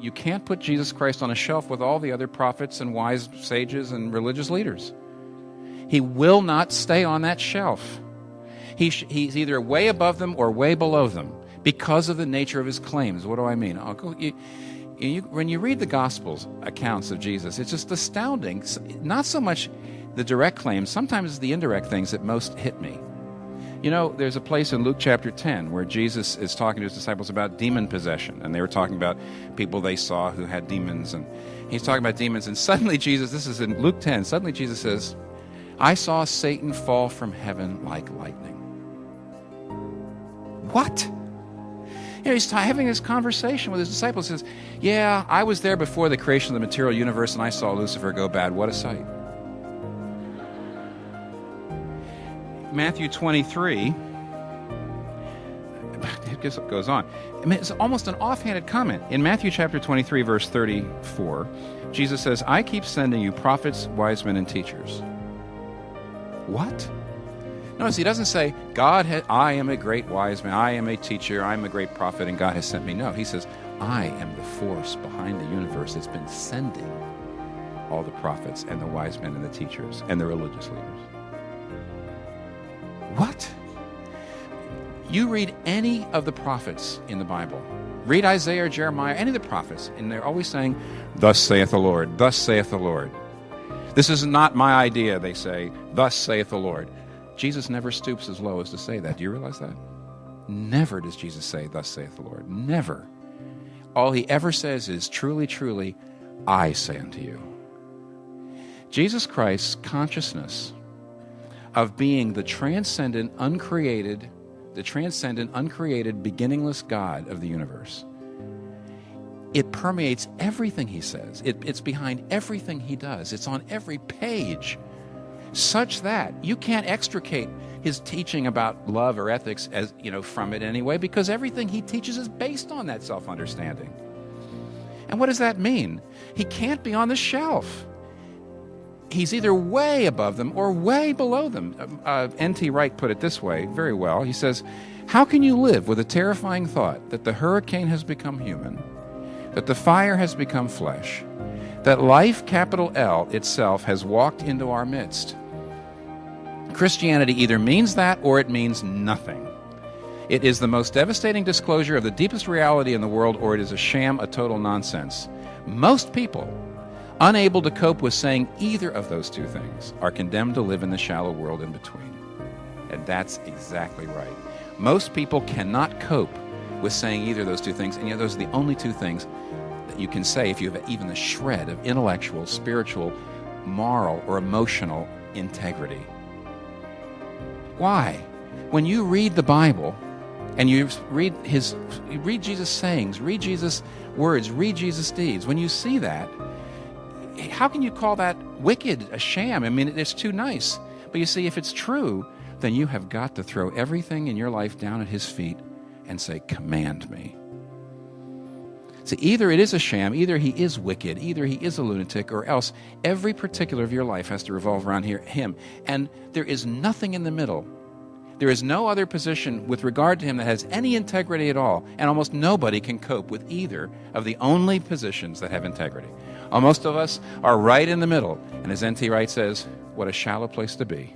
you can't put Jesus Christ on a shelf with all the other prophets and wise sages and religious leaders. He will not stay on that shelf. He's either way above them or way below them because of the nature of his claims. What do I mean? When you read the Gospels accounts of Jesus, it's just astounding. Not so much the direct claims, sometimes it's the indirect things that most hit me. You know, there's a place in Luke chapter 10 where Jesus is talking to his disciples about demon possession, and they were talking about people they saw who had demons, and he's talking about demons, and suddenly Jesus, this is in Luke 10, suddenly Jesus says, I saw Satan fall from heaven like lightning. What? You know, he's having this conversation with his disciples, says, yeah, I was there before the creation of the material universe, and I saw Lucifer go bad. What a sight. Matthew 23, it goes on. I mean, it's almost an offhanded comment. In Matthew chapter 23, verse 34, Jesus says, I keep sending you prophets, wise men, and teachers. What? Notice he doesn't say, I am a great wise man, I am a teacher, I am a great prophet, and God has sent me. No, he says, I am the force behind the universe that's been sending all the prophets and the wise men and the teachers and the religious leaders. What? You read any of the prophets in the Bible. Read Isaiah or Jeremiah, any of the prophets, and they're always saying, thus saith the Lord, thus saith the Lord. This is not my idea, they say, thus saith the Lord. Jesus never stoops as low as to say that. Do you realize that? Never does Jesus say, thus saith the Lord. Never. All he ever says is, truly, truly, I say unto you. Jesus Christ's consciousness of being the transcendent, uncreated, beginningless God of the universe, it permeates everything he says. It's behind everything he does. It's on every page, such that you can't extricate his teaching about love or ethics from it anyway, because everything he teaches is based on that self-understanding. And what does that mean? He can't be on the shelf. He's either way above them or way below them. N.T. Wright put it this way very well. He says, how can you live with a terrifying thought that the hurricane has become human, that the fire has become flesh, that life, capital L, itself has walked into our midst? Christianity either means that or it means nothing. It is the most devastating disclosure of the deepest reality in the world, or it is a sham, a total nonsense. Most people, unable to cope with saying either of those two things, are condemned to live in the shallow world in between. And that's exactly right. Most people cannot cope with saying either of those two things, and yet those are the only two things that you can say if you have even a shred of intellectual, spiritual, moral, or emotional integrity. Why? When you read the Bible and you read Jesus' sayings, read Jesus' words, read Jesus' deeds, when you see that, how can you call that wicked, a sham? I mean, it's too nice. But you see, if it's true, then you have got to throw everything in your life down at his feet and say, command me. See, either it is a sham, either he is wicked, either he is a lunatic, or else every particular of your life has to revolve around him. And there is nothing in the middle. There is no other position with regard to him that has any integrity at all, and almost nobody can cope with either of the only positions that have integrity. Most of us are right in the middle, and as N.T. Wright says, what a shallow place to be.